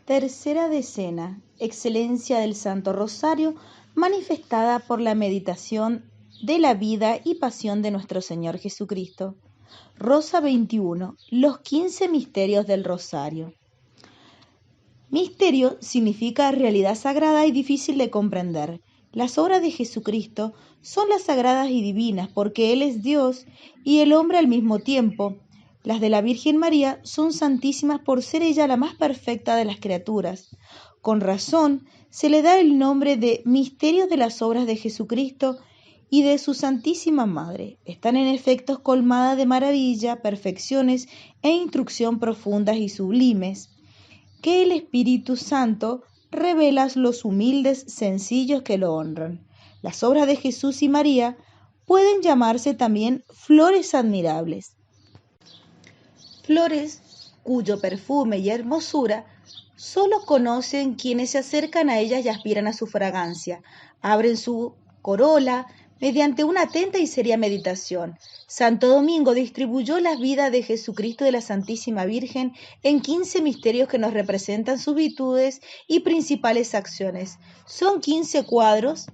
Tercera decena, excelencia del Santo Rosario, manifestada por la meditación de la vida y pasión de nuestro Señor Jesucristo. Rosa 21. Los 15 misterios del Rosario. Misterio significa realidad sagrada y difícil de comprender. Las obras de Jesucristo son las sagradas y divinas porque Él es Dios y el hombre al mismo tiempo. Las de la Virgen María son santísimas por ser ella la más perfecta de las criaturas. Con razón se le da el nombre de misterios de las obras de Jesucristo y de su Santísima Madre. Están en efecto colmadas de maravilla, perfecciones e instrucción profundas y sublimes, que el Espíritu Santo revela a los humildes sencillos que lo honran. Las obras de Jesús y María pueden llamarse también flores admirables. Flores cuyo perfume y hermosura solo conocen quienes se acercan a ellas y aspiran a su fragancia. Abren su corola mediante una atenta y seria meditación. Santo Domingo distribuyó la vida de Jesucristo y de la Santísima Virgen en 15 misterios que nos representan sus virtudes y principales acciones. Son 15 cuadros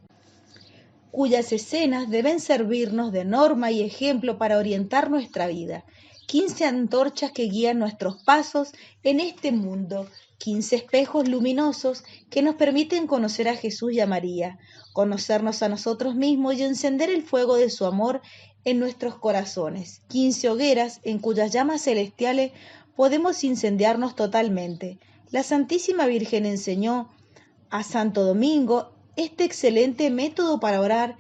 cuyas escenas deben servirnos de norma y ejemplo para orientar nuestra vida. 15 antorchas que guían nuestros pasos en este mundo, 15 espejos luminosos que nos permiten conocer a Jesús y a María, conocernos a nosotros mismos y encender el fuego de su amor en nuestros corazones, 15 hogueras en cuyas llamas celestiales podemos incendiarnos totalmente. La Santísima Virgen enseñó a Santo Domingo este excelente método para orar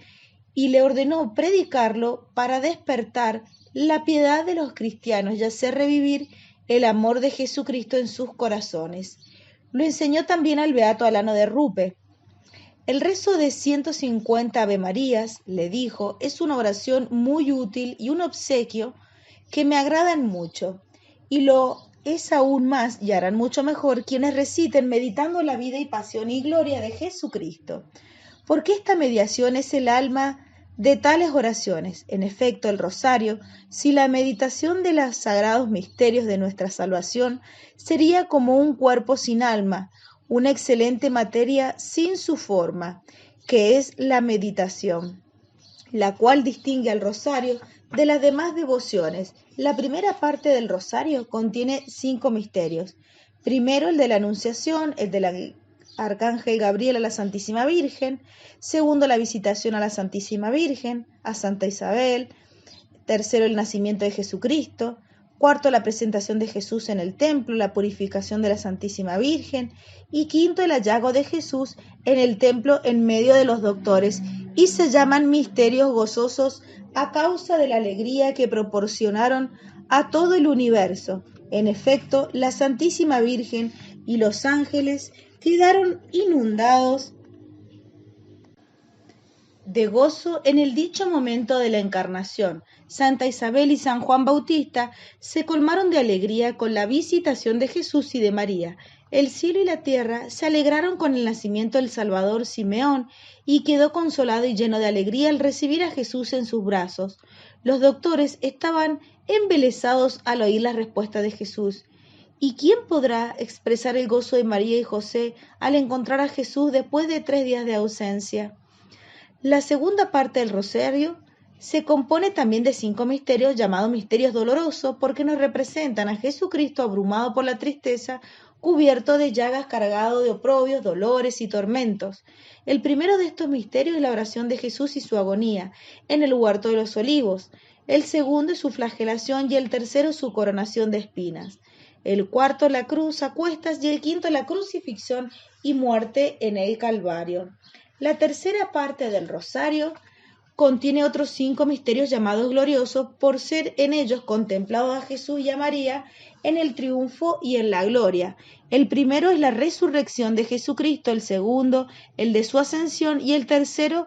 y le ordenó predicarlo para despertar la piedad de los cristianos y hacer revivir el amor de Jesucristo en sus corazones. Lo enseñó también al beato Alano de Rupe. El rezo de 150 Ave Marías, le dijo, es una oración muy útil y un obsequio que me agradan mucho, y lo es aún más y harán mucho mejor quienes reciten meditando la vida y pasión y gloria de Jesucristo, porque esta mediación es el alma de tales oraciones. En efecto, el rosario, si la meditación de los sagrados misterios de nuestra salvación, sería como un cuerpo sin alma, una excelente materia sin su forma, que es la meditación, la cual distingue al rosario de las demás devociones. La primera parte del rosario contiene 5 misterios. Primero, el de la Anunciación, el de la Arcángel Gabriel a la Santísima Virgen. Segundo, la visitación a la Santísima Virgen, a Santa Isabel. Tercero, el nacimiento de Jesucristo. Cuarto, la presentación de Jesús en el templo, la purificación de la Santísima Virgen. Y quinto, el hallazgo de Jesús en el templo en medio de los doctores. Y se llaman misterios gozosos a causa de la alegría que proporcionaron a todo el universo. En efecto, la Santísima Virgen y los ángeles quedaron inundados de gozo en el dicho momento de la encarnación. Santa Isabel y San Juan Bautista se colmaron de alegría con la visitación de Jesús y de María. El cielo y la tierra se alegraron con el nacimiento del Salvador Simeón y quedó consolado y lleno de alegría al recibir a Jesús en sus brazos. Los doctores estaban embelesados al oír la respuesta de Jesús. ¿Y quién podrá expresar el gozo de María y José al encontrar a Jesús después de 3 días de ausencia? La segunda parte del rosario se compone también de 5 misterios llamados misterios dolorosos porque nos representan a Jesucristo abrumado por la tristeza, cubierto de llagas, cargado de oprobios, dolores y tormentos. El primero de estos misterios es la oración de Jesús y su agonía en el huerto de los olivos. El segundo es su flagelación y el tercero su coronación de espinas. El cuarto la cruz a cuestas y el quinto la crucifixión y muerte en el Calvario. La tercera parte del rosario contiene otros 5 misterios llamados gloriosos por ser en ellos contemplados a Jesús y a María en el triunfo y en la gloria. El primero es la resurrección de Jesucristo, el segundo el de su ascensión y el tercero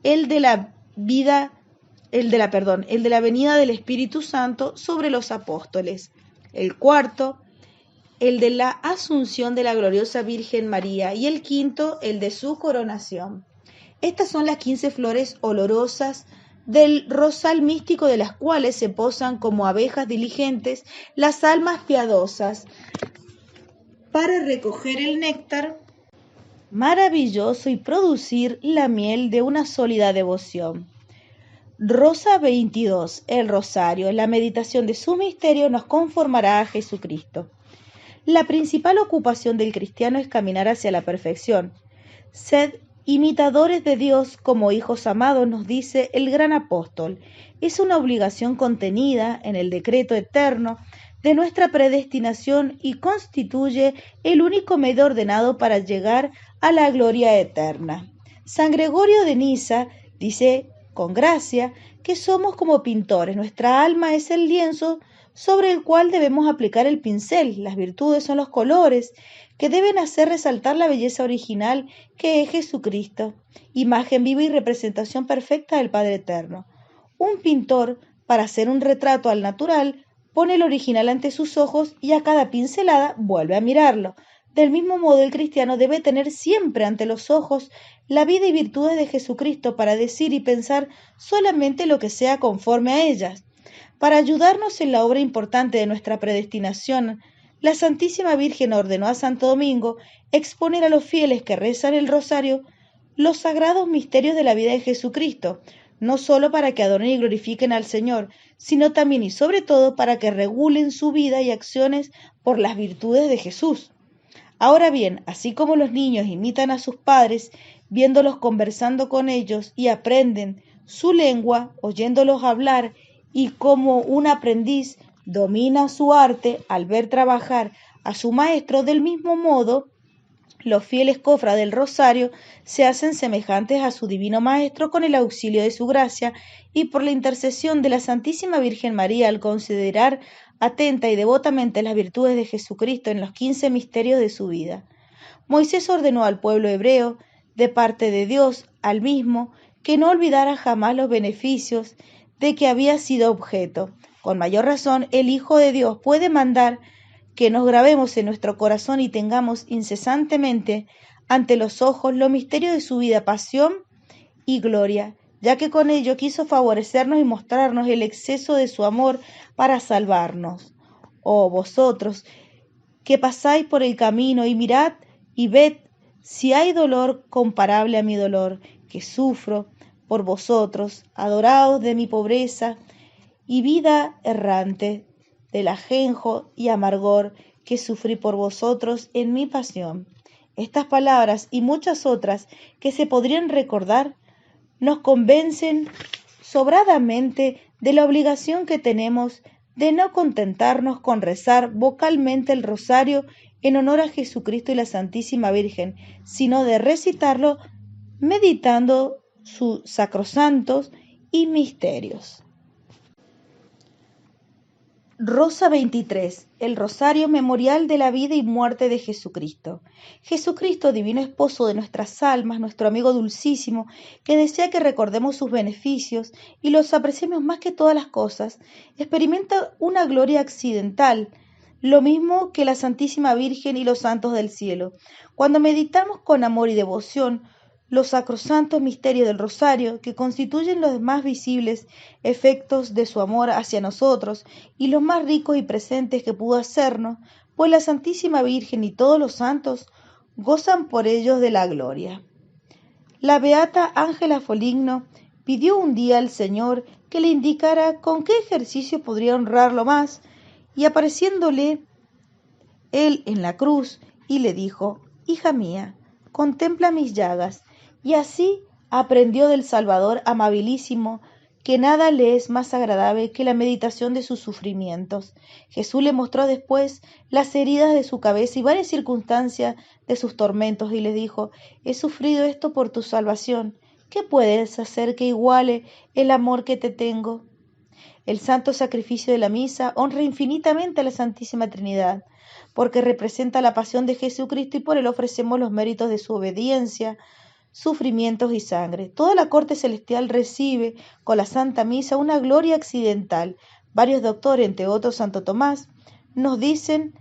el de la venida del Espíritu Santo sobre los apóstoles. El cuarto el de la asunción de la gloriosa Virgen María y el quinto el de su coronación. Estas son las 15 flores olorosas del rosal místico de las cuales se posan como abejas diligentes las almas piadosas para recoger el néctar maravilloso y producir la miel de una sólida devoción. Rosa 22. El rosario, la meditación de su misterio nos conformará a Jesucristo. La principal ocupación del cristiano es caminar hacia la perfección. Sed imitadores de Dios como hijos amados, nos dice el gran apóstol. Es una obligación contenida en el decreto eterno de nuestra predestinación y constituye el único medio ordenado para llegar a la gloria eterna. San Gregorio de Niza dice con gracia que somos como pintores, nuestra alma es el lienzo sobre el cual debemos aplicar el pincel, las virtudes son los colores que deben hacer resaltar la belleza original que es Jesucristo, imagen viva y representación perfecta del Padre Eterno. Un pintor, para hacer un retrato al natural, pone el original ante sus ojos y a cada pincelada vuelve a mirarlo. Del mismo modo, el cristiano debe tener siempre ante los ojos la vida y virtudes de Jesucristo para decir y pensar solamente lo que sea conforme a ellas. Para ayudarnos en la obra importante de nuestra predestinación, la Santísima Virgen ordenó a Santo Domingo exponer a los fieles que rezan el rosario los sagrados misterios de la vida de Jesucristo, no solo para que adoren y glorifiquen al Señor, sino también y sobre todo para que regulen su vida y acciones por las virtudes de Jesús. Ahora bien, así como los niños imitan a sus padres, viéndolos conversando con ellos y aprenden su lengua, oyéndolos hablar, y como un aprendiz domina su arte al ver trabajar a su maestro, del mismo modo, los fieles cofras del rosario se hacen semejantes a su divino maestro con el auxilio de su gracia y por la intercesión de la Santísima Virgen María al considerar atenta y devotamente las virtudes de Jesucristo en los 15 misterios de su vida. Moisés ordenó al pueblo hebreo, de parte de Dios al mismo, que no olvidara jamás los beneficios de que había sido objeto. Con mayor razón, el Hijo de Dios puede mandar que nos grabemos en nuestro corazón y tengamos incesantemente ante los ojos los misterios de su vida, pasión y gloria, ya que con ello quiso favorecernos y mostrarnos el exceso de su amor para salvarnos. Oh vosotros, que pasáis por el camino y mirad y ved si hay dolor comparable a mi dolor, que sufro por vosotros, adoraos de mi pobreza y vida errante, del ajenjo y amargor que sufrí por vosotros en mi pasión. Estas palabras y muchas otras que se podrían recordar nos convencen sobradamente de la obligación que tenemos de no contentarnos con rezar vocalmente el rosario en honor a Jesucristo y la Santísima Virgen, sino de recitarlo meditando sus sacrosantos y misterios. Rosa 23. El rosario memorial de la vida y muerte de Jesucristo. Jesucristo, divino esposo de nuestras almas, nuestro amigo dulcísimo, que desea que recordemos sus beneficios y los apreciemos más que todas las cosas, experimenta una gloria accidental, lo mismo que la Santísima Virgen y los santos del cielo. Cuando meditamos con amor y devoción los sacrosantos misterios del rosario, que constituyen los más visibles efectos de su amor hacia nosotros y los más ricos y presentes que pudo hacernos, pues la Santísima Virgen y todos los santos gozan por ellos de la gloria. La beata Ángela Foligno pidió un día al Señor que le indicara con qué ejercicio podría honrarlo más, y apareciéndole él en la cruz, y le dijo: «Hija mía, contempla mis llagas». Y así aprendió del Salvador amabilísimo que nada le es más agradable que la meditación de sus sufrimientos. Jesús le mostró después las heridas de su cabeza y varias circunstancias de sus tormentos y le dijo: «He sufrido esto por tu salvación. ¿Qué puedes hacer que iguale el amor que te tengo?». El santo sacrificio de la misa honra infinitamente a la Santísima Trinidad, porque representa la pasión de Jesucristo y por él ofrecemos los méritos de su obediencia, sufrimientos y sangre. Toda la corte celestial recibe con la Santa Misa una gloria accidental. Varios doctores, entre otros Santo Tomás, nos dicen,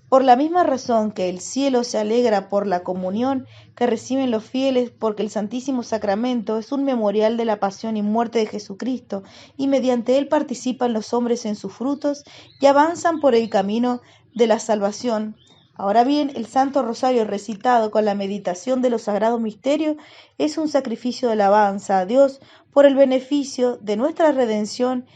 por la misma razón que el cielo se alegra por la comunión que reciben los fieles, porque el Santísimo Sacramento es un memorial de la pasión y muerte de Jesucristo, y mediante él participan los hombres en sus frutos y avanzan por el camino de la salvación. Ahora bien, el Santo Rosario recitado con la meditación de los sagrados misterios es un sacrificio de alabanza a Dios por el beneficio de nuestra redención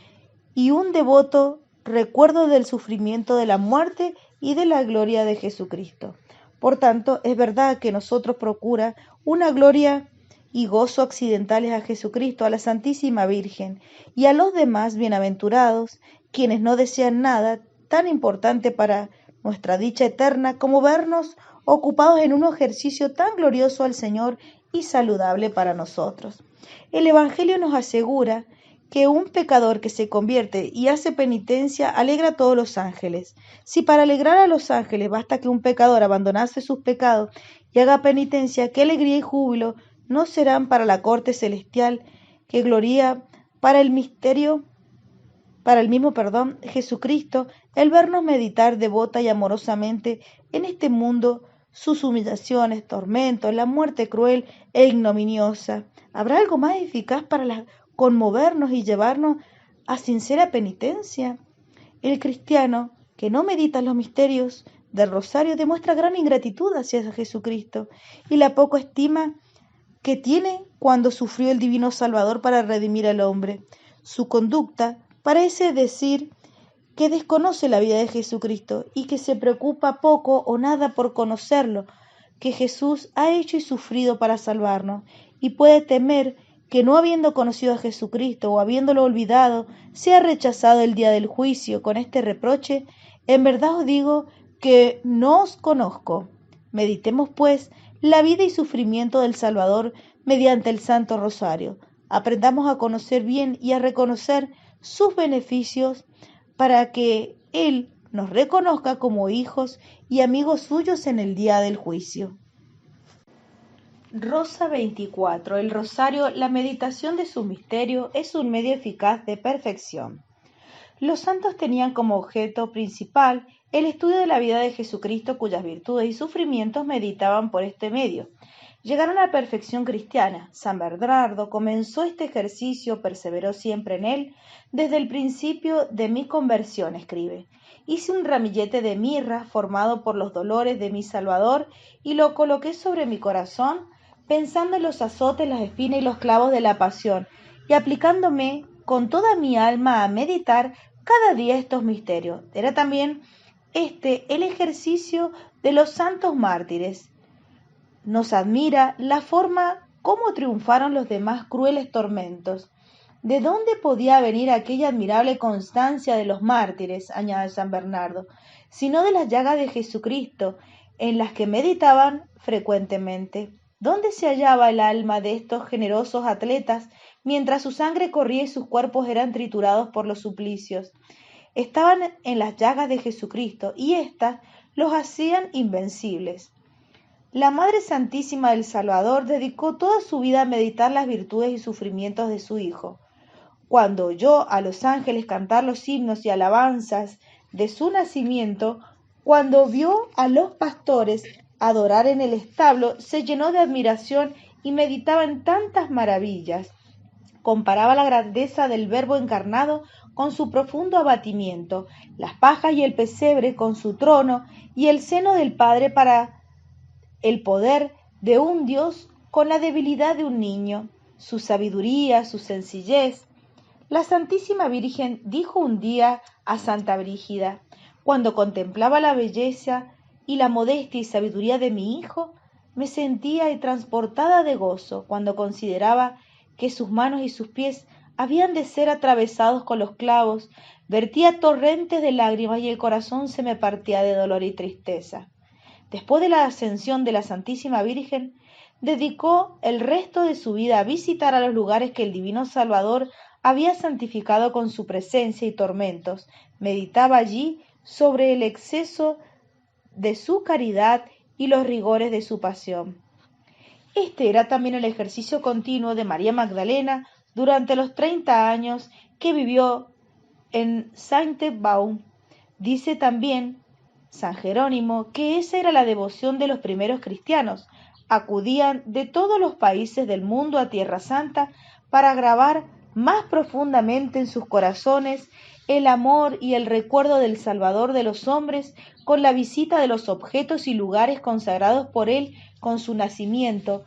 y un devoto recuerdo del sufrimiento de la muerte y de la gloria de Jesucristo. Por tanto, es verdad que nosotros procura una gloria y gozo accidentales a Jesucristo, a la Santísima Virgen y a los demás bienaventurados, quienes no desean nada tan importante para nuestra dicha eterna como vernos ocupados en un ejercicio tan glorioso al Señor y saludable para nosotros. El Evangelio nos asegura que un pecador que se convierte y hace penitencia alegra a todos los ángeles. Si para alegrar a los ángeles basta que un pecador abandonase sus pecados y haga penitencia, qué alegría y júbilo no serán para la corte celestial que gloria para el mismo Jesucristo, el vernos meditar devota y amorosamente en este mundo sus humillaciones, tormentos, la muerte cruel e ignominiosa. ¿Habrá algo más eficaz para conmovernos y llevarnos a sincera penitencia? El cristiano que no medita los misterios del rosario demuestra gran ingratitud hacia Jesucristo y la poca estima que tiene cuando sufrió el divino Salvador para redimir al hombre. Su conducta parece decir que desconoce la vida de Jesucristo y que se preocupa poco o nada por conocerlo, que Jesús ha hecho y sufrido para salvarnos, y puede temer que no habiendo conocido a Jesucristo o habiéndolo olvidado, sea rechazado el día del juicio con este reproche: en verdad os digo que no os conozco. Meditemos, pues, la vida y sufrimiento del Salvador mediante el Santo Rosario. Aprendamos a conocer bien y a reconocer sus beneficios para que Él nos reconozca como hijos y amigos suyos en el día del juicio. Rosa 24. El rosario, la meditación de su misterio, es un medio eficaz de perfección. Los santos tenían como objeto principal el estudio de la vida de Jesucristo, cuyas virtudes y sufrimientos meditaban por este medio. Llegaron a la perfección cristiana. San Bernardo comenzó este ejercicio, perseveró siempre en él, desde el principio de mi conversión, escribe. Hice un ramillete de mirra formado por los dolores de mi Salvador y lo coloqué sobre mi corazón, pensando en los azotes, las espinas y los clavos de la pasión, y aplicándome con toda mi alma a meditar cada día estos misterios. Era también el ejercicio de los santos mártires. Nos admira la forma cómo triunfaron los demás crueles tormentos. ¿De dónde podía venir aquella admirable constancia de los mártires?, añade San Bernardo, sino de las llagas de Jesucristo, en las que meditaban frecuentemente. ¿Dónde se hallaba el alma de estos generosos atletas mientras su sangre corría y sus cuerpos eran triturados por los suplicios? Estaban en las llagas de Jesucristo y éstas los hacían invencibles. La Madre Santísima del Salvador dedicó toda su vida a meditar las virtudes y sufrimientos de su Hijo. Cuando oyó a los ángeles cantar los himnos y alabanzas de su nacimiento, cuando vio a los pastores adorar en el establo, se llenó de admiración y meditaba en tantas maravillas. Comparaba la grandeza del Verbo encarnado con su profundo abatimiento, las pajas y el pesebre con su trono y el seno del Padre para el poder de un Dios con la debilidad de un niño, su sabiduría, su sencillez. La Santísima Virgen dijo un día a Santa Brígida: cuando contemplaba la belleza y la modestia y sabiduría de mi hijo, me sentía transportada de gozo. Cuando consideraba que sus manos y sus pies habían de ser atravesados con los clavos, vertía torrentes de lágrimas y el corazón se me partía de dolor y tristeza. Después de la ascensión de la Santísima Virgen, dedicó el resto de su vida a visitar a los lugares que el Divino Salvador había santificado con su presencia y tormentos. Meditaba allí sobre el exceso de su caridad y los rigores de su pasión. Este era también el ejercicio continuo de María Magdalena durante los 30 años que vivió en Sainte-Baume. Dice también San Jerónimo que esa era la devoción de los primeros cristianos. Acudían de todos los países del mundo a Tierra Santa para grabar más profundamente en sus corazones el amor y el recuerdo del Salvador de los hombres con la visita de los objetos y lugares consagrados por él con su nacimiento,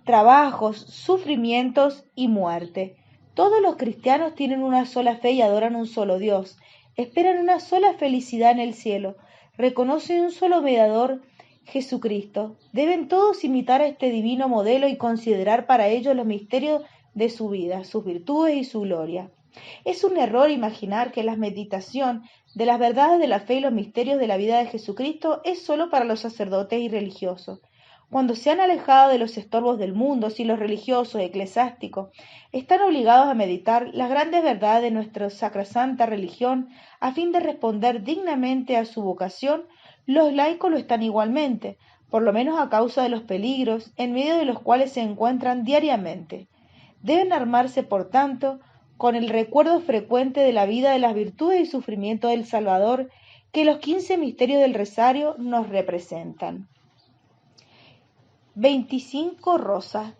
trabajos, sufrimientos y muerte. Todos los cristianos tienen una sola fe y adoran un solo Dios, esperan una sola felicidad en el cielo, reconocen un solo mediador, Jesucristo. Deben todos imitar a este divino modelo y considerar para ellos los misterios de su vida, sus virtudes y su gloria. Es un error imaginar que la meditación de las verdades de la fe y los misterios de la vida de Jesucristo es solo para los sacerdotes y religiosos. Cuando se han alejado de los estorbos del mundo, si los religiosos, eclesiásticos, están obligados a meditar las grandes verdades de nuestra sacrosanta religión a fin de responder dignamente a su vocación, los laicos lo están igualmente, por lo menos a causa de los peligros en medio de los cuales se encuentran diariamente. Deben armarse, por tanto, con el recuerdo frecuente de la vida, de las virtudes y sufrimientos del Salvador que los 15 misterios del Rosario nos representan. 25 Rosas.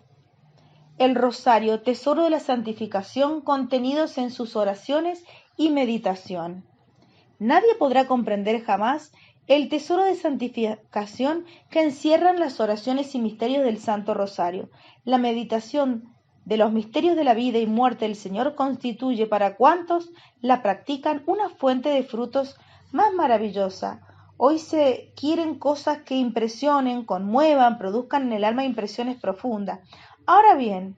El Rosario, tesoro de la santificación, contenidos en sus oraciones y meditación. Nadie podrá comprender jamás el tesoro de santificación que encierran las oraciones y misterios del Santo Rosario. La meditación de los misterios de la vida y muerte del Señor constituye para cuantos la practican una fuente de frutos más maravillosa. Hoy se quieren cosas que impresionen, conmuevan, produzcan en el alma impresiones profundas. Ahora bien,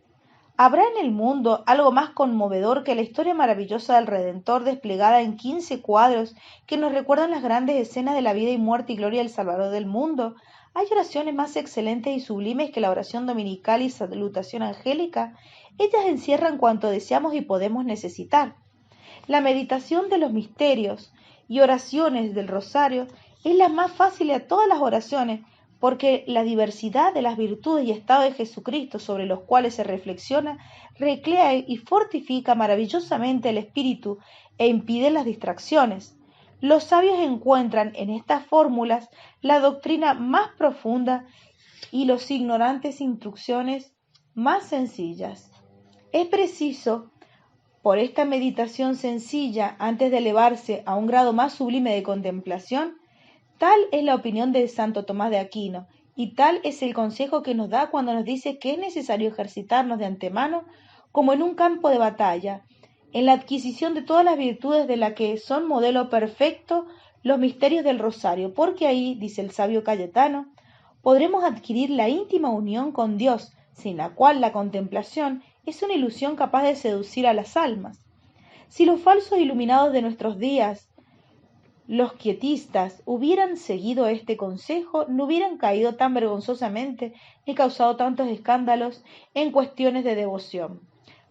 ¿habrá en el mundo algo más conmovedor que la historia maravillosa del Redentor desplegada en 15 cuadros que nos recuerdan las grandes escenas de la vida y muerte y gloria del Salvador del mundo? ¿Hay oraciones más excelentes y sublimes que la oración dominical y salutación angélica? Ellas encierran cuanto deseamos y podemos necesitar. La meditación de los misterios y oraciones del Rosario es la más fácil de todas las oraciones, porque la diversidad de las virtudes y estados de Jesucristo sobre los cuales se reflexiona recrea y fortifica maravillosamente el espíritu e impide las distracciones. Los sabios encuentran en estas fórmulas la doctrina más profunda y los ignorantes instrucciones más sencillas. Es preciso, por esta meditación sencilla, antes de elevarse a un grado más sublime de contemplación, tal es la opinión de Santo Tomás de Aquino, y tal es el consejo que nos da cuando nos dice que es necesario ejercitarnos de antemano, como en un campo de batalla, en la adquisición de todas las virtudes de la que son modelo perfecto los misterios del Rosario, porque ahí, dice el sabio Cayetano, podremos adquirir la íntima unión con Dios, sin la cual la contemplación es una ilusión capaz de seducir a las almas. Si los falsos iluminados de nuestros días, los quietistas, hubieran seguido este consejo, no hubieran caído tan vergonzosamente ni causado tantos escándalos en cuestiones de devoción.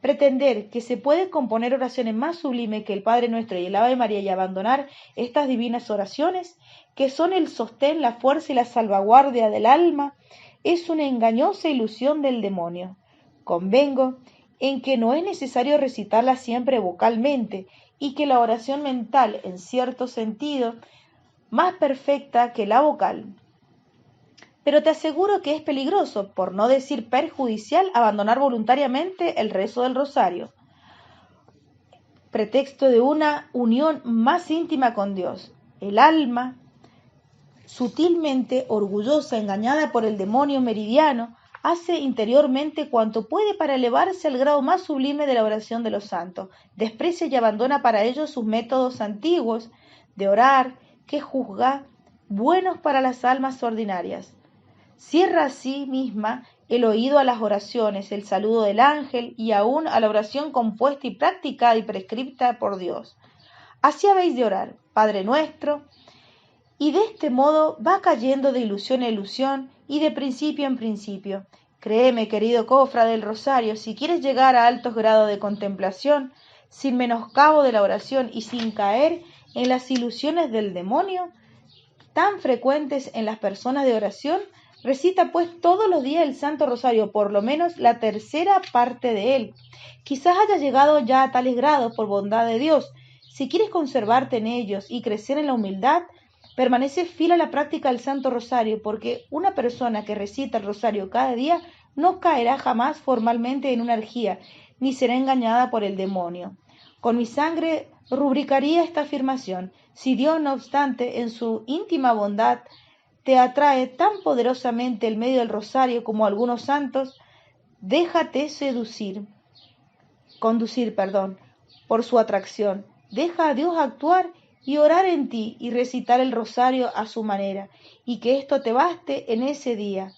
Pretender que se puede componer oraciones más sublimes que el Padre Nuestro y el Ave María y abandonar estas divinas oraciones, que son el sostén, la fuerza y la salvaguardia del alma, es una engañosa ilusión del demonio. Convengo en que no es necesario recitarlas siempre vocalmente, y que la oración mental, en cierto sentido, más perfecta que la vocal. Pero te aseguro que es peligroso, por no decir perjudicial, abandonar voluntariamente el rezo del rosario, pretexto de una unión más íntima con Dios. El alma, sutilmente orgullosa, engañada por el demonio meridiano, hace interiormente cuanto puede para elevarse al grado más sublime de la oración de los santos. Desprecia y abandona para ellos sus métodos antiguos de orar, que juzga buenos para las almas ordinarias. Cierra a sí misma el oído a las oraciones, el saludo del ángel y aún a la oración compuesta y practicada y prescripta por Dios. Así habéis de orar, Padre nuestro, y de este modo va cayendo de ilusión en ilusión y de principio en principio. Créeme, querido cofra del Rosario, si quieres llegar a altos grados de contemplación, sin menoscabo de la oración y sin caer en las ilusiones del demonio, tan frecuentes en las personas de oración, recita pues todos los días el Santo Rosario, por lo menos la tercera parte de él. Quizás hayas llegado ya a tales grados por bondad de Dios. Si quieres conservarte en ellos y crecer en la humildad, permanece fiel a la práctica del Santo Rosario, porque una persona que recita el Rosario cada día no caerá jamás formalmente en una herejía, ni será engañada por el demonio. Con mi sangre rubricaría esta afirmación. Si Dios, no obstante, en su íntima bondad, te atrae tan poderosamente el medio del rosario como algunos santos, déjate conducir, por su atracción. Deja a Dios actuar y orar en ti y recitar el rosario a su manera, y que esto te baste en ese día.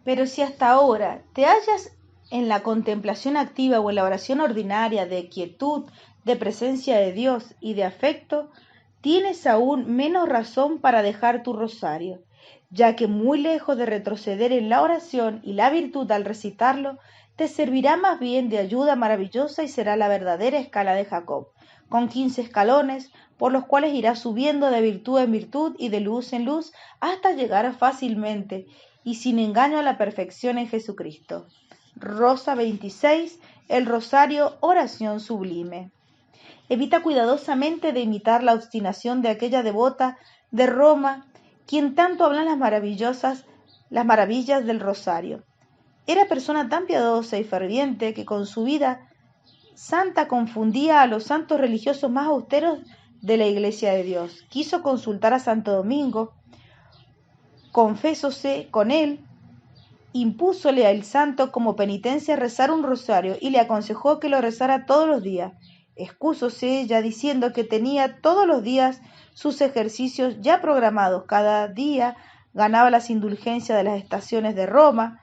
Pero si hasta ahora te hallas en la contemplación activa o en la oración ordinaria de quietud, de presencia de Dios y de afecto, tienes aún menos razón para dejar tu rosario, ya que muy lejos de retroceder en la oración y la virtud al recitarlo, te servirá más bien de ayuda maravillosa y será la verdadera escala de Jacob, con 15 escalones, por los cuales irás subiendo de virtud en virtud y de luz en luz hasta llegar fácilmente y sin engaño a la perfección en Jesucristo. Rosa 26, el Rosario, oración sublime. Evita cuidadosamente de imitar la obstinación de aquella devota de Roma, quien tanto habla las maravillas del Rosario. Era persona tan piadosa y ferviente que con su vida santa confundía a los santos religiosos más austeros de la Iglesia de Dios. Quiso consultar a Santo Domingo, confesóse con él, impúsole al santo como penitencia rezar un rosario y le aconsejó que lo rezara todos los días. Excusóse ella diciendo que tenía todos los días sus ejercicios ya programados. Cada día ganaba las indulgencias de las estaciones de Roma,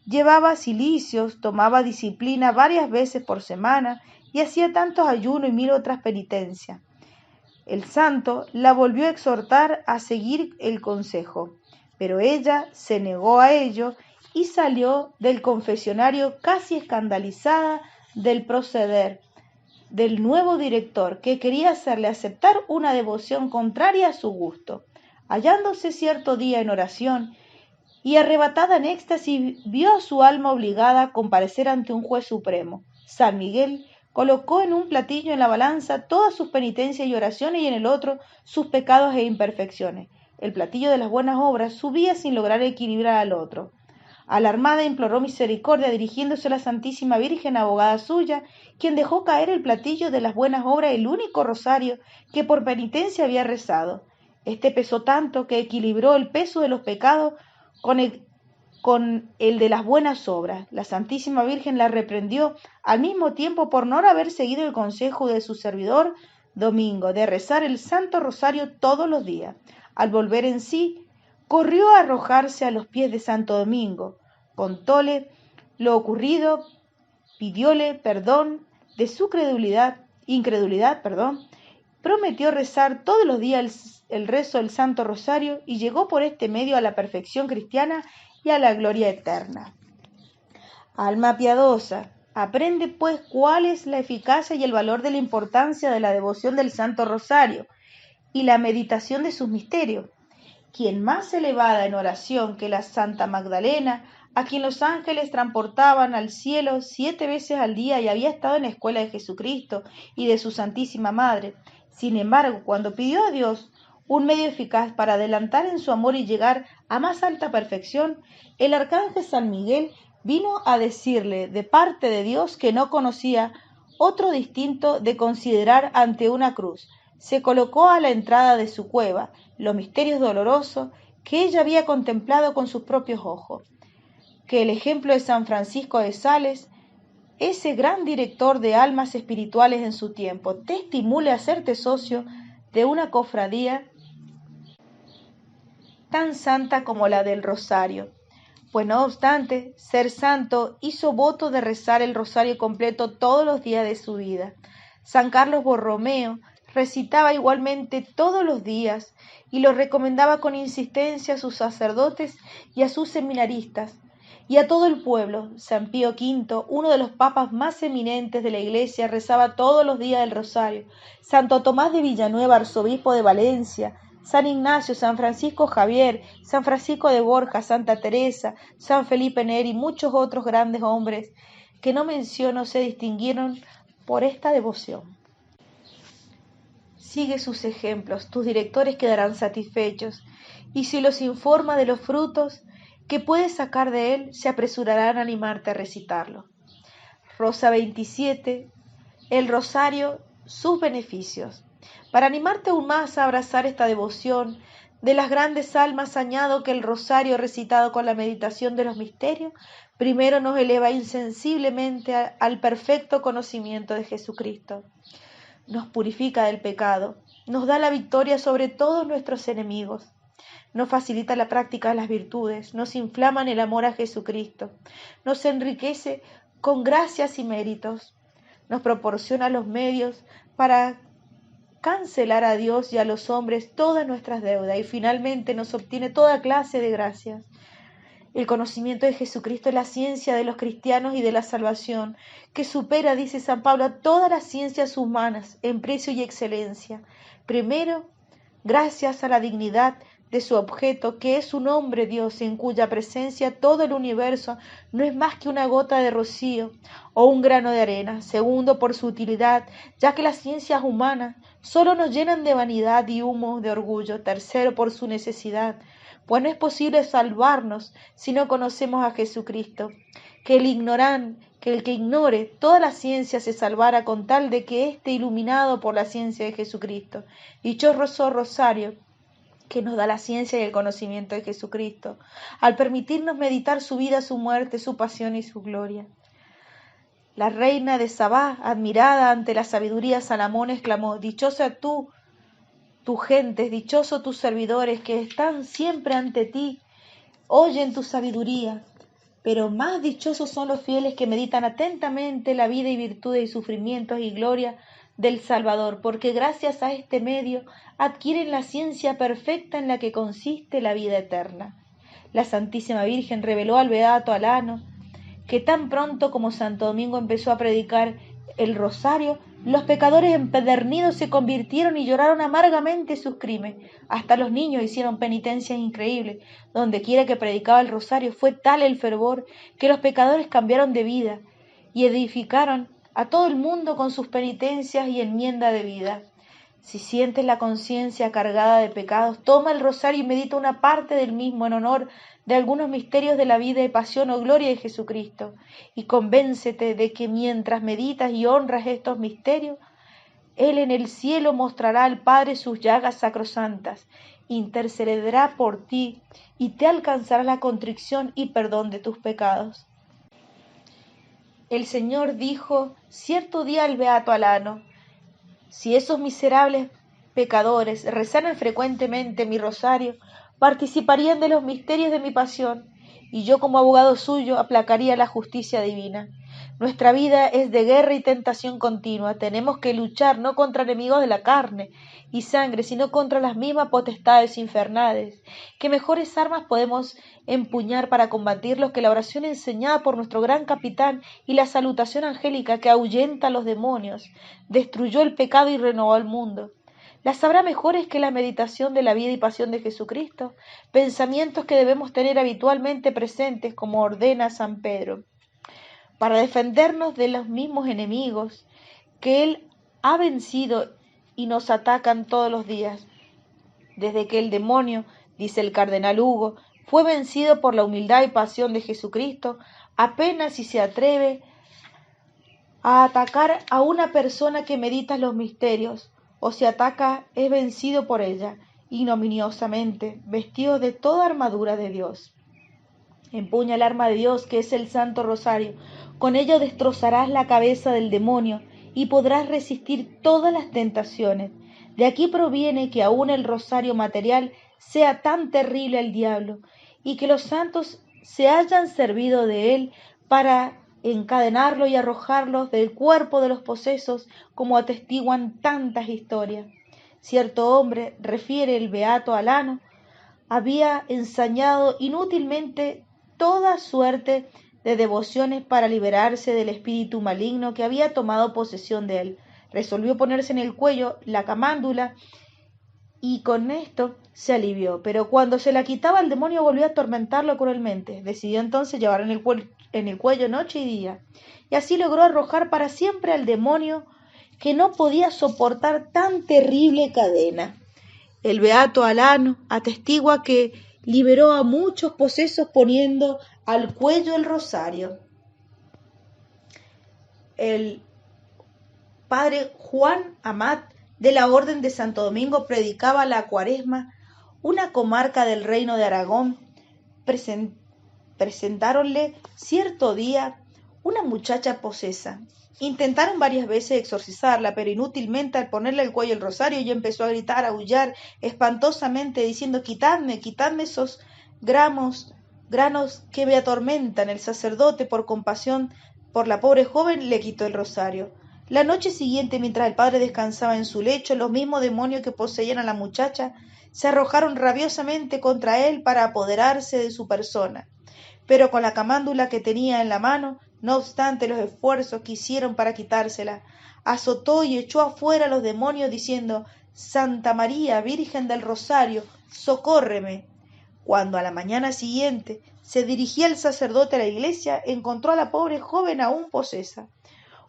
llevaba cilicios, tomaba disciplina varias veces por semana y hacía tantos ayunos y 1000 otras penitencias. El santo la volvió a exhortar a seguir el consejo, pero ella se negó a ello y salió del confesionario casi escandalizada del proceder del nuevo director, que quería hacerle aceptar una devoción contraria a su gusto. Hallándose cierto día en oración y arrebatada en éxtasis, vio a su alma obligada a comparecer ante un juez supremo. San Miguel colocó en un platillo en la balanza todas sus penitencias y oraciones y en el otro sus pecados e imperfecciones. El platillo de las buenas obras subía sin lograr equilibrar al otro. Alarmada imploró misericordia dirigiéndose a la Santísima Virgen, abogada suya, quien dejó caer el platillo de las buenas obras, el único rosario que por penitencia había rezado. Este pesó tanto que equilibró el peso de los pecados con el de las buenas obras. La Santísima Virgen la reprendió al mismo tiempo por no haber seguido el consejo de su servidor Domingo de rezar el Santo Rosario todos los días. Al volver en sí, corrió a arrojarse a los pies de Santo Domingo, contóle lo ocurrido, pidióle perdón de su incredulidad, prometió rezar todos los días el rezo del Santo Rosario y llegó por este medio a la perfección cristiana y a la gloria eterna. Alma piadosa, aprende pues cuál es la eficacia y el valor de la importancia de la devoción del Santo Rosario y la meditación de sus misterios. Quien más elevada en oración que la Santa Magdalena, a quien los ángeles transportaban al cielo 7 veces al día y había estado en la escuela de Jesucristo y de su Santísima Madre. Sin embargo, cuando pidió a Dios un medio eficaz para adelantar en su amor y llegar a más alta perfección, el arcángel San Miguel vino a decirle de parte de Dios que no conocía otro distinto de considerar ante una cruz. Se colocó a la entrada de su cueva los misterios dolorosos que ella había contemplado con sus propios ojos. Que el ejemplo de San Francisco de Sales, ese gran director de almas espirituales en su tiempo, te estimule a hacerte socio de una cofradía tan santa como la del Rosario. Pues no obstante ser santo, hizo voto de rezar el Rosario completo todos los días de su vida. San Carlos Borromeo recitaba igualmente todos los días y lo recomendaba con insistencia a sus sacerdotes y a sus seminaristas y a todo el pueblo. San Pío V, uno de los papas más eminentes de la Iglesia, rezaba todos los días el Rosario. Santo Tomás de Villanueva, arzobispo de Valencia, San Ignacio, San Francisco Javier, San Francisco de Borja, Santa Teresa, San Felipe Neri y muchos otros grandes hombres que no menciono se distinguieron por esta devoción. Sigue sus ejemplos, tus directores quedarán satisfechos, y si los informa de los frutos que puedes sacar de él, se apresurarán a animarte a recitarlo. Rosa 27, el rosario, sus beneficios. Para animarte aún más a abrazar esta devoción de las grandes almas, añado que el rosario recitado con la meditación de los misterios, primero nos eleva insensiblemente al perfecto conocimiento de Jesucristo. Nos purifica del pecado, nos da la victoria sobre todos nuestros enemigos, nos facilita la práctica de las virtudes, nos inflama en el amor a Jesucristo, nos enriquece con gracias y méritos, nos proporciona los medios para cancelar a Dios y a los hombres todas nuestras deudas y finalmente nos obtiene toda clase de gracias. El conocimiento de Jesucristo es la ciencia de los cristianos y de la salvación, que supera, dice San Pablo, a todas las ciencias humanas en precio y excelencia. Primero, gracias a la dignidad de su objeto, que es un hombre Dios, en cuya presencia todo el universo no es más que una gota de rocío o un grano de arena. Segundo, por su utilidad, ya que las ciencias humanas solo nos llenan de vanidad y humo de orgullo. Tercero, por su necesidad, pues no es posible salvarnos si no conocemos a Jesucristo. Que el que ignore toda la ciencia se salvara con tal de que esté iluminado por la ciencia de Jesucristo. Dichoso rosario, que nos da la ciencia y el conocimiento de Jesucristo, al permitirnos meditar su vida, su muerte, su pasión y su gloria. La reina de Sabá, admirada ante la sabiduría de Salomón, exclamó: dichosa tú, tus gentes, dichosos tus servidores, que están siempre ante ti, oyen tu sabiduría. Pero más dichosos son los fieles que meditan atentamente la vida y virtudes y sufrimientos y gloria del Salvador, porque gracias a este medio adquieren la ciencia perfecta en la que consiste la vida eterna. La Santísima Virgen reveló al beato Alano que tan pronto como Santo Domingo empezó a predicar el rosario, los pecadores empedernidos se convirtieron y lloraron amargamente sus crímenes. Hasta los niños hicieron penitencias increíbles. Donde quiera que predicaba el rosario fue tal el fervor que los pecadores cambiaron de vida y edificaron a todo el mundo con sus penitencias y enmienda de vida. Si sientes la conciencia cargada de pecados, toma el rosario y medita una parte del mismo en honor de algunos misterios de la vida y pasión o gloria de Jesucristo, y convéncete de que mientras meditas y honras estos misterios, Él en el cielo mostrará al Padre sus llagas sacrosantas, intercederá por ti y te alcanzará la contrición y perdón de tus pecados. El Señor dijo cierto día al beato Alano: si esos miserables pecadores rezaran frecuentemente mi rosario, participarían de los misterios de mi pasión, y yo como abogado suyo aplacaría la justicia divina. Nuestra vida es de guerra y tentación continua. Tenemos que luchar no contra enemigos de la carne y sangre, sino contra las mismas potestades infernales. ¿Qué mejores armas podemos empuñar para combatirlos que la oración enseñada por nuestro gran capitán y la salutación angélica que ahuyenta a los demonios, destruyó el pecado y renovó el mundo? ¿Las habrá mejores que la meditación de la vida y pasión de Jesucristo? Pensamientos que debemos tener habitualmente presentes, como ordena San Pedro, para defendernos de los mismos enemigos que Él ha vencido y nos atacan todos los días. Desde que el demonio, dice el cardenal Hugo, fue vencido por la humildad y pasión de Jesucristo, apenas si se atreve a atacar a una persona que medita los misterios, o si ataca es vencido por ella, ignominiosamente, vestido de toda armadura de Dios. Empuña el arma de Dios, que es el Santo Rosario. Con ello destrozarás la cabeza del demonio y podrás resistir todas las tentaciones. De aquí proviene que aún el rosario material sea tan terrible al diablo, y que los santos se hayan servido de él para encadenarlo y arrojarlos del cuerpo de los posesos, como atestiguan tantas historias. Cierto hombre, refiere el beato Alano, había ensañado inútilmente toda suerte de devociones para liberarse del espíritu maligno que había tomado posesión de él. Resolvió ponerse en el cuello la camándula y con esto se alivió, pero cuando se la quitaba el demonio volvió a atormentarlo cruelmente. Decidió entonces llevar en el cuello noche y día, y así logró arrojar para siempre al demonio, que no podía soportar tan terrible cadena. El beato Alano atestigua que liberó a muchos posesos poniendo al cuello el rosario. El padre Juan Amat de la Orden de Santo Domingo predicaba la Cuaresma, una comarca del Reino de Aragón. Presentáronle cierto día una muchacha posesa. Intentaron varias veces exorcizarla, pero inútilmente. Al ponerle el cuello el rosario, ella empezó a gritar, a aullar espantosamente, diciendo: quitadme, quitadme esos granos que me atormentan. El sacerdote, por compasión por la pobre joven, le quitó el rosario. La noche siguiente, mientras el padre descansaba en su lecho, los mismos demonios que poseían a la muchacha se arrojaron rabiosamente contra él para apoderarse de su persona. Pero con la camándula que tenía en la mano, no obstante los esfuerzos que hicieron para quitársela, azotó y echó afuera a los demonios, diciendo: Santa María, Virgen del Rosario, socórreme. Cuando a la mañana siguiente se dirigía el sacerdote a la iglesia, encontró a la pobre joven aún posesa.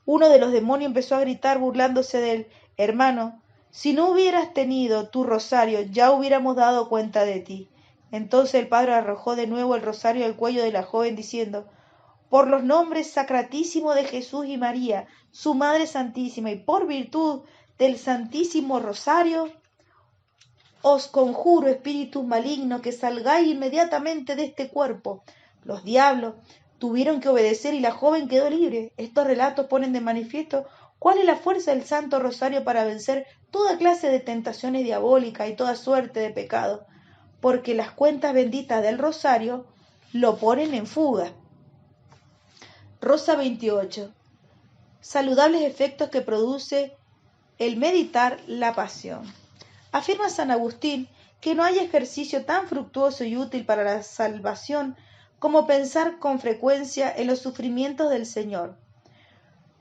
Uno de los demonios empezó a gritar, burlándose de él: hermano, si no hubieras tenido tu rosario, ya hubiéramos dado cuenta de ti. Entonces el padre arrojó de nuevo el rosario al cuello de la joven, diciendo: por los nombres sacratísimos de Jesús y María, su Madre Santísima, y por virtud del Santísimo Rosario, os conjuro, espíritus malignos, que salgáis inmediatamente de este cuerpo. Los diablos tuvieron que obedecer y la joven quedó libre. Estos relatos ponen de manifiesto cuál es la fuerza del Santo Rosario para vencer toda clase de tentaciones diabólicas y toda suerte de pecados, porque las cuentas benditas del Rosario lo ponen en fuga. Rosa 28. Saludables efectos que produce el meditar la pasión. Afirma San Agustín que no hay ejercicio tan fructuoso y útil para la salvación como pensar con frecuencia en los sufrimientos del Señor.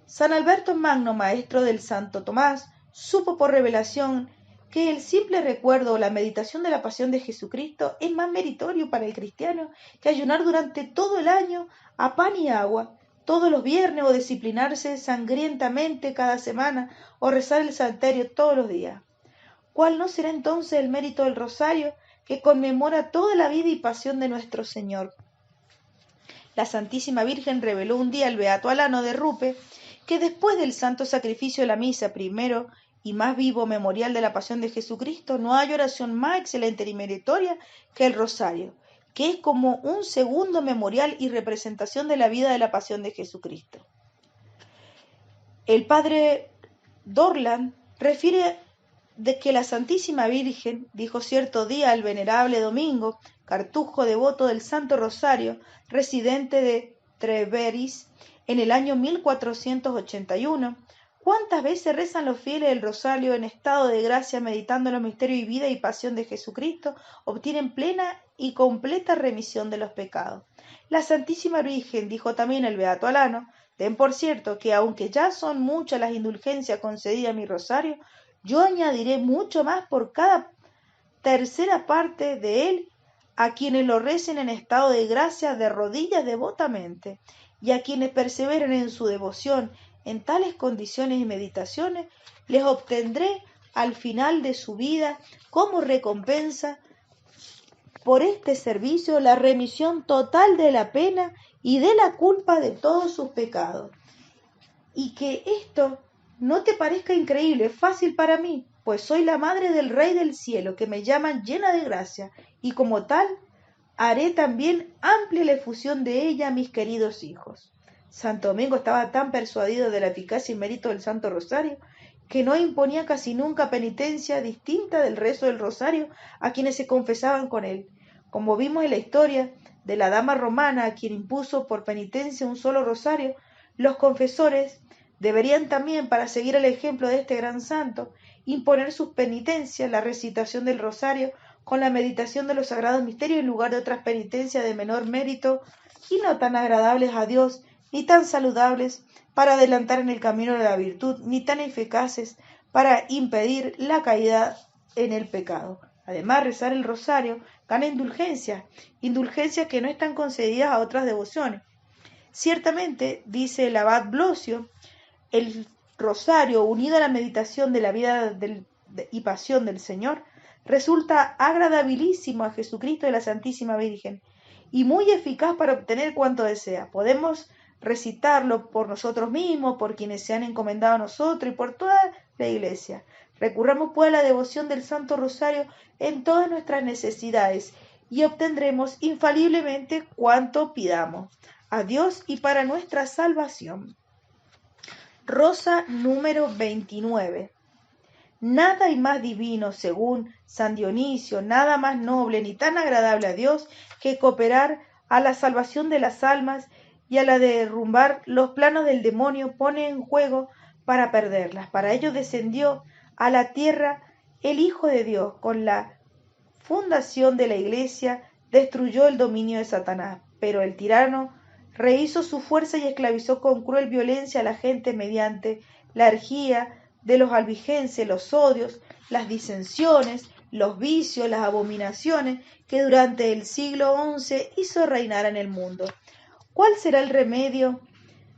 San Alberto Magno, maestro del Santo Tomás, supo por revelación que el simple recuerdo o la meditación de la pasión de Jesucristo es más meritorio para el cristiano que ayunar durante todo el año a pan y agua, todos los viernes, o disciplinarse sangrientamente cada semana, o rezar el salterio todos los días. ¿Cuál no será entonces el mérito del rosario, que conmemora toda la vida y pasión de nuestro Señor? La Santísima Virgen reveló un día al beato Alano de Rupe que después del santo sacrificio de la misa, primero y más vivo memorial de la pasión de Jesucristo, no hay oración más excelente y meritoria que el rosario, que es como un segundo memorial y representación de la vida de la pasión de Jesucristo. El padre Dorland refiere de que la Santísima Virgen dijo cierto día al venerable Domingo, cartujo devoto del Santo Rosario, residente de Trèveris, en el año 1481, ¿cuántas veces rezan los fieles el rosario en estado de gracia, meditando en los misterios y vida y pasión de Jesucristo, obtienen plena y completa remisión de los pecados? La Santísima Virgen dijo también el beato Alano: ten por cierto que aunque ya son muchas las indulgencias concedidas a mi rosario, yo añadiré mucho más por cada tercera parte de él a quienes lo recen en estado de gracia de rodillas devotamente, y a quienes perseveren en su devoción en tales condiciones y meditaciones, les obtendré al final de su vida como recompensa por este servicio la remisión total de la pena y de la culpa de todos sus pecados. Y que esto no te parezca increíble, fácil para mí, pues soy la madre del Rey del Cielo, que me llaman llena de gracia, y como tal haré también amplia la efusión de ella a mis queridos hijos. Santo Domingo estaba tan persuadido de la eficacia y mérito del Santo Rosario que no imponía casi nunca penitencia distinta del rezo del Rosario a quienes se confesaban con él, como vimos en la historia de la dama romana a quien impuso por penitencia un solo rosario. Los confesores deberían también, para seguir el ejemplo de este gran santo, imponer sus penitencias, la recitación del rosario con la meditación de los sagrados misterios en lugar de otras penitencias de menor mérito y no tan agradables a Dios, ni tan saludables para adelantar en el camino de la virtud, ni tan eficaces para impedir la caída en el pecado. Además, rezar el rosario gana indulgencias que no están concedidas a otras devociones. Ciertamente, dice el abad Blosio, el rosario, unido a la meditación de la vida y pasión del Señor, resulta agradabilísimo a Jesucristo y a la Santísima Virgen, y muy eficaz para obtener cuanto desea. Podemos recitarlo por nosotros mismos, por quienes se han encomendado a nosotros y por toda la Iglesia. Recurramos pues a la devoción del Santo Rosario en todas nuestras necesidades y obtendremos infaliblemente cuanto pidamos a Dios y para nuestra salvación. Rosa número 29. Nada hay más divino, según San Dionisio, nada más noble ni tan agradable a Dios que cooperar a la salvación de las almas y a la de derrumbar los planos del demonio pone en juego para perderlas. Para ello descendió a la tierra el Hijo de Dios. Con la fundación de la Iglesia destruyó el dominio de Satanás, pero el tirano rehizo su fuerza y esclavizó con cruel violencia a la gente mediante la herejía de los albigenses, los odios, las disensiones, los vicios, las abominaciones que durante el siglo XI hizo reinar en el mundo. ¿Cuál será el remedio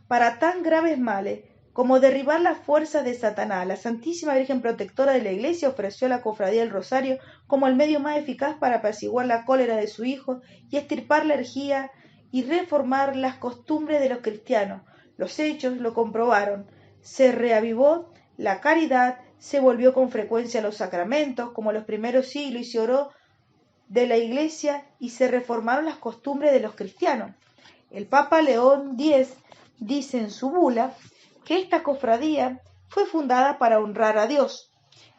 para tan graves males como derribar las fuerzas de Satanás? La Santísima Virgen Protectora de la Iglesia ofreció a la Cofradía del Rosario como el medio más eficaz para apaciguar la cólera de su Hijo y extirpar la herejía y reformar las costumbres de los cristianos. Los hechos lo comprobaron. Se reavivó la caridad, se volvió con frecuencia a los sacramentos, como en los primeros siglos, y se oró de la Iglesia y se reformaron las costumbres de los cristianos. El Papa León X dice en su bula que esta cofradía fue fundada para honrar a Dios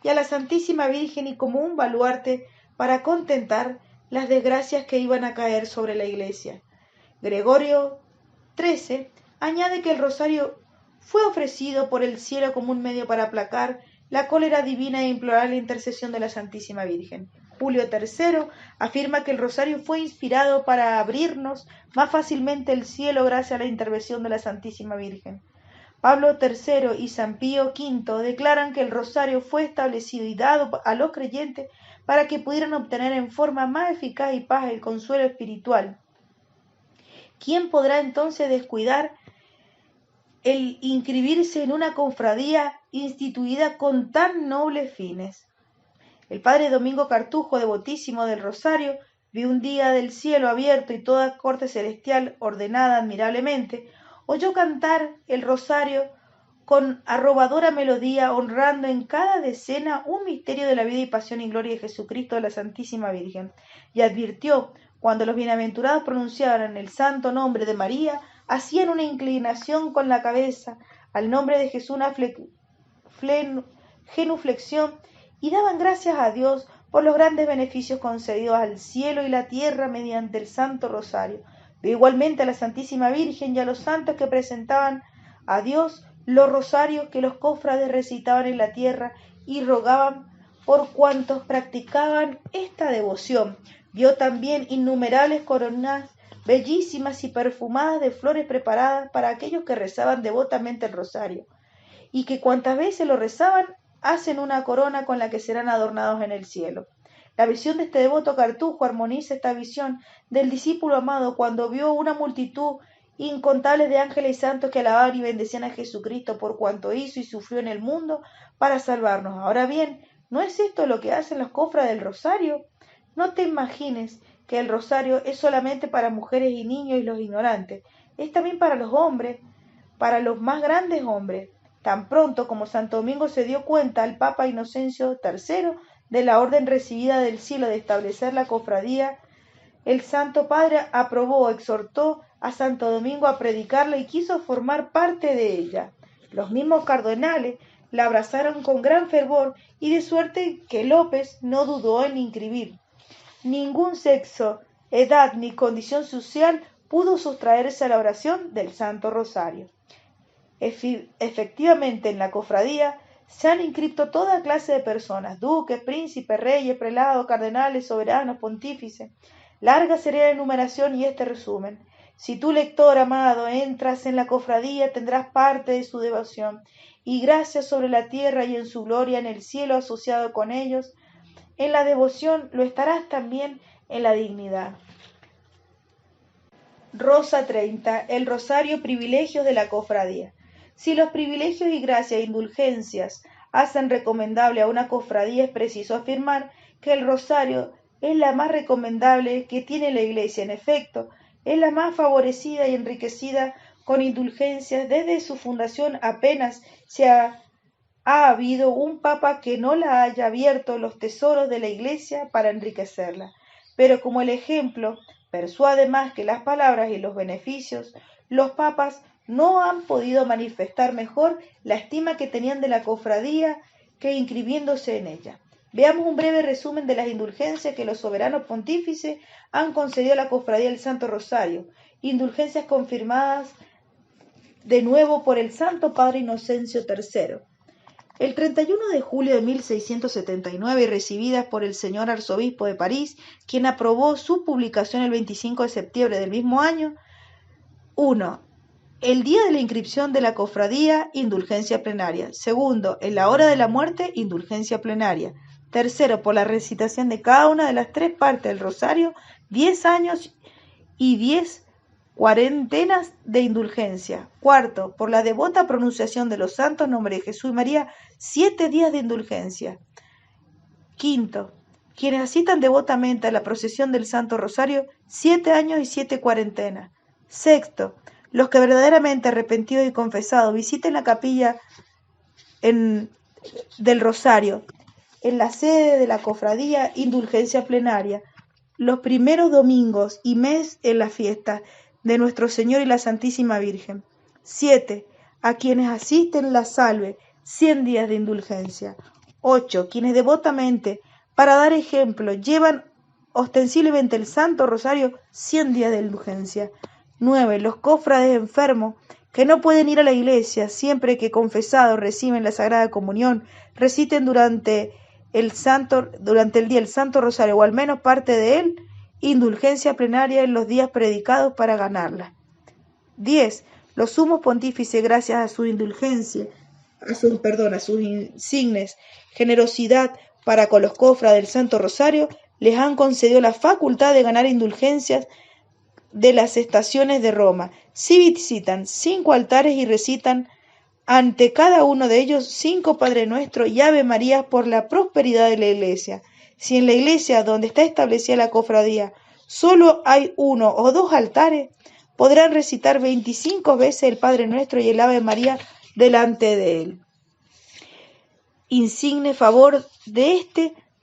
y a la Santísima Virgen y como un baluarte para contentar las desgracias que iban a caer sobre la Iglesia. Gregorio XIII añade que el rosario fue ofrecido por el cielo como un medio para aplacar la cólera divina e implorar la intercesión de la Santísima Virgen. Julio III afirma que el rosario fue inspirado para abrirnos más fácilmente el cielo gracias a la intervención de la Santísima Virgen. Pablo III y San Pío V declaran que el rosario fue establecido y dado a los creyentes para que pudieran obtener en forma más eficaz y paz el consuelo espiritual. ¿Quién podrá entonces descuidar el inscribirse en una cofradía instituida con tan nobles fines? El padre Domingo Cartujo, devotísimo del Rosario, vio un día del cielo abierto y toda corte celestial ordenada admirablemente, oyó cantar el Rosario con arrobadora melodía, honrando en cada decena un misterio de la vida y pasión y gloria de Jesucristo de la Santísima Virgen, y advirtió, cuando los bienaventurados pronunciaban el santo nombre de María, hacían una inclinación con la cabeza, al nombre de Jesús una genuflexión, y daban gracias a Dios por los grandes beneficios concedidos al cielo y la tierra mediante el Santo Rosario. Veo igualmente a la Santísima Virgen y a los santos que presentaban a Dios los rosarios que los cofrades recitaban en la tierra y rogaban por cuantos practicaban esta devoción. Vio también innumerables coronas bellísimas y perfumadas de flores preparadas para aquellos que rezaban devotamente el rosario, y que cuantas veces lo rezaban, hacen una corona con la que serán adornados en el cielo. La visión de este devoto Cartujo armoniza esta visión del discípulo amado cuando vio una multitud incontable de ángeles y santos que alababan y bendecían a Jesucristo por cuanto hizo y sufrió en el mundo para salvarnos. Ahora bien, ¿no es esto lo que hacen los cofrades del rosario? No te imagines que el rosario es solamente para mujeres y niños y los ignorantes. Es también para los hombres, para los más grandes hombres. Tan pronto como Santo Domingo se dio cuenta al Papa Inocencio III de la orden recibida del cielo de establecer la cofradía, el Santo Padre aprobó, exhortó a Santo Domingo a predicarla y quiso formar parte de ella. Los mismos cardenales la abrazaron con gran fervor y de suerte que López no dudó en inscribir. Ningún sexo, edad ni condición social pudo sustraerse a la oración del Santo Rosario. Efectivamente, en la cofradía se han inscrito toda clase de personas, duques, príncipes, reyes, prelados, cardenales, soberanos, pontífices. Larga sería la enumeración y este resumen. Si tú, lector amado, entras en la cofradía, tendrás parte de su devoción y gracia sobre la tierra y en su gloria en el cielo asociado con ellos. En la devoción lo estarás también en la dignidad. Rosa 30. El rosario, privilegios de la cofradía. Si los privilegios y gracias e indulgencias hacen recomendable a una cofradía, es preciso afirmar que el rosario es la más recomendable que tiene la Iglesia. En efecto, es la más favorecida y enriquecida con indulgencias desde su fundación apenas ha habido un papa que no la haya abierto los tesoros de la Iglesia para enriquecerla. Pero como el ejemplo persuade más que las palabras y los beneficios, los papas no han podido manifestar mejor la estima que tenían de la cofradía que inscribiéndose en ella. Veamos un breve resumen de las indulgencias que los soberanos pontífices han concedido a la cofradía del Santo Rosario, indulgencias confirmadas de nuevo por el Santo Padre Inocencio III. El 31 de julio de 1679 y recibidas por el señor arzobispo de París, quien aprobó su publicación el 25 de septiembre del mismo año. 1. El día de la inscripción de la cofradía, indulgencia plenaria. 2. En la hora de la muerte, indulgencia plenaria. 3. Por la recitación de cada una de las 3 partes del rosario, 10 años y 10 cuarentenas de indulgencia. 4. Por la devota pronunciación de los santos nombres de Jesús y María, 7 días de indulgencia. 5. Quienes asistan devotamente a la procesión del Santo Rosario, 7 años y 7 cuarentenas. 6. Los que verdaderamente arrepentidos y confesados visiten la capilla del Rosario, en la sede de la cofradía, indulgencia plenaria. Los primeros domingos y mes en la fiesta de Nuestro Señor y la Santísima Virgen. 7. A quienes asisten la salve, 100 días de indulgencia. 8. Quienes devotamente, para dar ejemplo, llevan ostensiblemente el Santo Rosario, 100 días de indulgencia. 9. Los cofrades enfermos que no pueden ir a la iglesia, siempre que confesados reciben la Sagrada Comunión, reciten durante el día el Santo Rosario, o al menos parte de él, indulgencia plenaria en los días predicados para ganarla. 10. Los sumos pontífices, gracias a su indulgencia, a sus insignes, generosidad para con los cofrades del Santo Rosario, les han concedido la facultad de ganar indulgencias de las estaciones de Roma. Si visitan 5 altares y recitan ante cada uno de ellos 5 Padre Nuestro y Ave María por la prosperidad de la Iglesia. Si en la iglesia donde está establecida la cofradía solo hay 1 o 2 altares, podrán recitar 25 veces el Padre Nuestro y el Ave María delante de él. Insigne favor de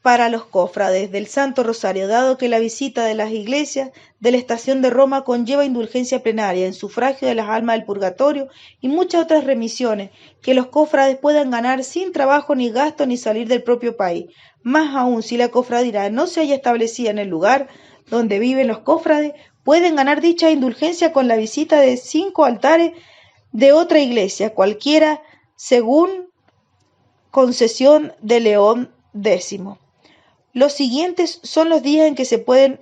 para los cofrades del Santo Rosario, dado que la visita de las iglesias de la estación de Roma conlleva indulgencia plenaria en sufragio de las almas del purgatorio y muchas otras remisiones que los cofrades puedan ganar sin trabajo ni gasto ni salir del propio país. Más aún, si la cofradía no se haya establecida en el lugar donde viven los cofrades, pueden ganar dicha indulgencia con la visita de 5 altares de otra iglesia, cualquiera, según concesión de León X. Los siguientes son los días en que se pueden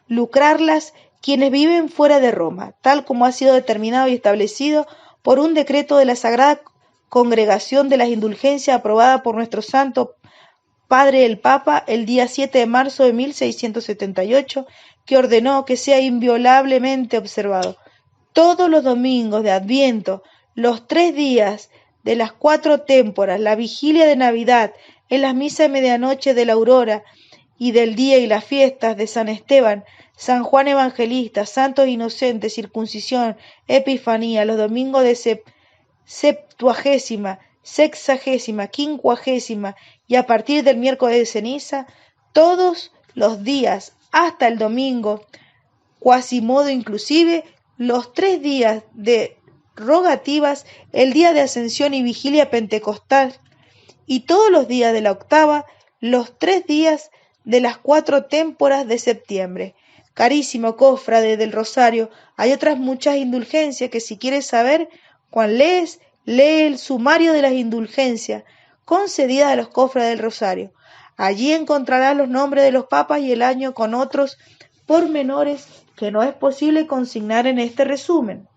lucrarlas quienes viven fuera de Roma, tal como ha sido determinado y establecido por un decreto de la Sagrada Congregación de las Indulgencias aprobada por nuestro Santo Padre el Papa el día 7 de marzo de 1678, que ordenó que sea inviolablemente observado todos los domingos de Adviento, los 3 días de las 4 témporas, la vigilia de Navidad, en las misas de medianoche de la aurora y del día y las fiestas de San Esteban, San Juan Evangelista, Santos Inocentes, Circuncisión, Epifanía, los domingos de septuagésima, sexagésima, quincuagésima y a partir del miércoles de ceniza, todos los días hasta el domingo, cuasimodo inclusive, los 3 días de rogativas, el día de Ascensión y vigilia pentecostal, y todos los días de la octava, los 3 días de las 4 témporas de septiembre. Carísimo cofrade del Rosario, hay otras muchas indulgencias que si quieres saber cuál lees, lee el sumario de las indulgencias concedidas a los cofrades del Rosario. Allí encontrarás los nombres de los papas y el año con otros pormenores que no es posible consignar en este resumen.